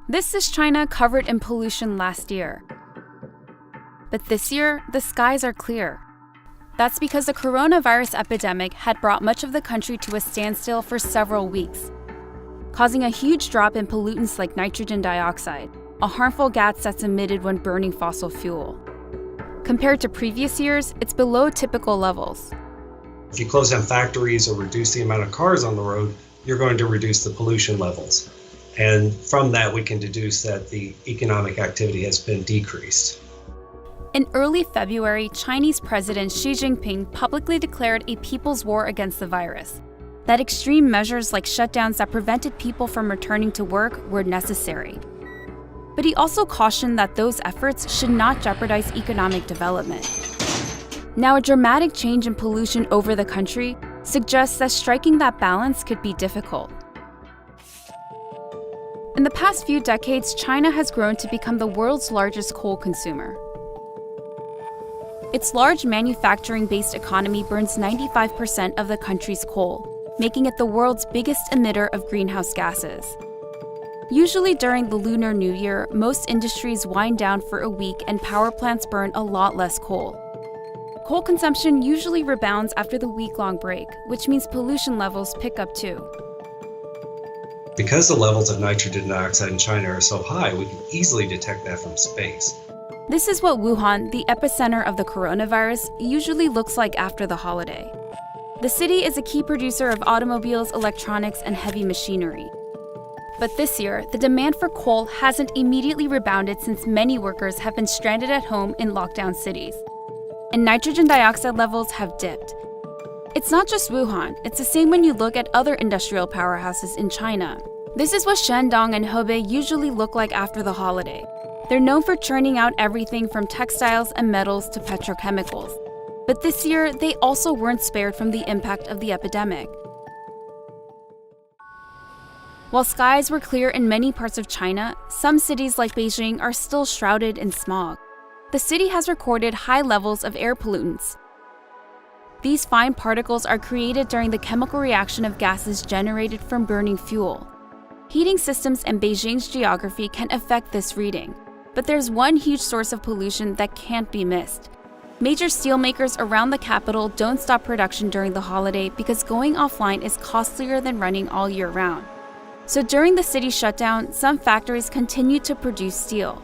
This is China covered in pollution last year. But this year, the skies are clear. That's because the coronavirus epidemic had brought much of the country to a standstill for several weeks, causing a huge drop in pollutants like nitrogen dioxide, a harmful gas that's emitted when burning fossil fuel. Compared to previous years, it's below typical levels. If you close down factories or reduce the amount of cars on the road, you're going to reduce the pollution levels. And from that, we can deduce that the economic activity has been decreased. In early February, Chinese President Xi Jinping publicly declared a people's war against the virus, that extreme measures like shutdowns that prevented people from returning to work were necessary. But he also cautioned that those efforts should not jeopardize economic development. Now, a dramatic change in pollution over the country suggests that striking that balance could be difficult. In the past few decades, China has grown to become the world's largest coal consumer. Its large manufacturing-based economy burns 95% of the country's coal, making it the world's biggest emitter of greenhouse gases. Usually during the Lunar New Year, most industries wind down for a week and power plants burn a lot less coal. Coal consumption usually rebounds after the week-long break, which means pollution levels pick up too. Because the levels of nitrogen dioxide in China are so high, we can easily detect that from space. This is what Wuhan, the epicenter of the coronavirus, usually looks like after the holiday. The city is a key producer of automobiles, electronics, and heavy machinery. But this year, the demand for coal hasn't immediately rebounded since many workers have been stranded at home in lockdown cities. And nitrogen dioxide levels have dipped. It's not just Wuhan, it's the same when you look at other industrial powerhouses in China. This is what Shandong and Hebei usually look like after the holiday. They're known for churning out everything from textiles and metals to petrochemicals. But this year, they also weren't spared from the impact of the epidemic. While skies were clear in many parts of China, some cities like Beijing are still shrouded in smog. The city has recorded high levels of air pollutants. These fine particles are created during the chemical reaction of gases generated from burning fuel. Heating systems and Beijing's geography can affect this reading. But there's one huge source of pollution that can't be missed. Major steelmakers around the capital don't stop production during the holiday because going offline is costlier than running all year round. So during the city shutdown, some factories continue to produce steel.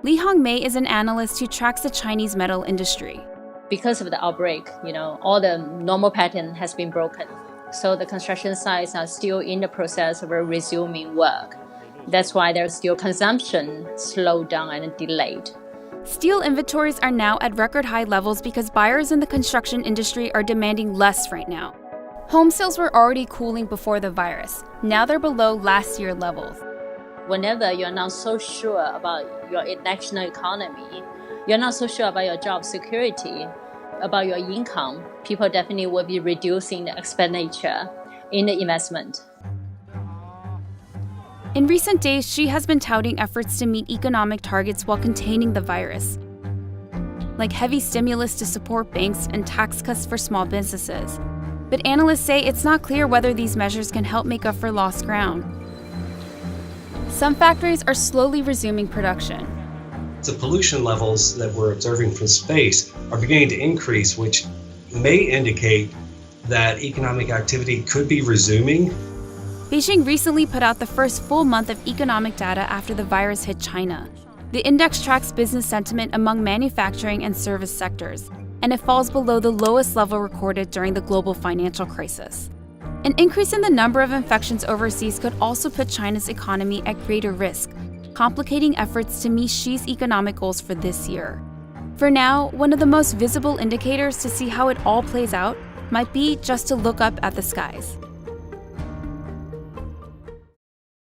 Li Hongmei is an analyst who tracks the Chinese metal industry. Because of the outbreak, all the normal pattern has been broken. So the construction sites are still in the process of resuming work. That's why their steel consumption slowed down and delayed. Steel inventories are now at record high levels because buyers in the construction industry are demanding less right now. Home sales were already cooling before the virus. Now they're below last year levels. Whenever you're not so sure about your national economy, you're not so sure about your job security, about your income, people definitely will be reducing the expenditure in the investment. In recent days, Xi has been touting efforts to meet economic targets while containing the virus, like heavy stimulus to support banks and tax cuts for small businesses. But analysts say it's not clear whether these measures can help make up for lost ground. Some factories are slowly resuming production. The pollution levels that we're observing from space are beginning to increase, which may indicate that economic activity could be resuming. Beijing recently put out the first full month of economic data after the virus hit China. The index tracks business sentiment among manufacturing and service sectors, and it falls below the lowest level recorded during the global financial crisis. An increase in the number of infections overseas could also put China's economy at greater risk, complicating efforts to meet Xi's economic goals for this year. For now, one of the most visible indicators to see how it all plays out might be just to look up at the skies.